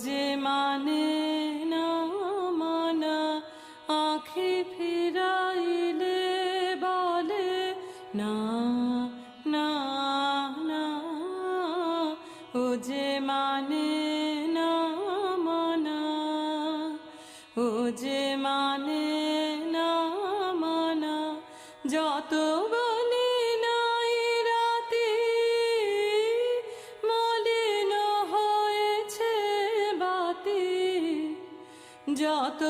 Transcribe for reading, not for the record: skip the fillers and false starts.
যে মানে না মানা, আঁখি ফিরাইলে বলে না না না। ও যে মানে না মানা, ও যে মানে না মানা। যত বলি নাই রাতি, মলিন হয়েছে বাতি। যত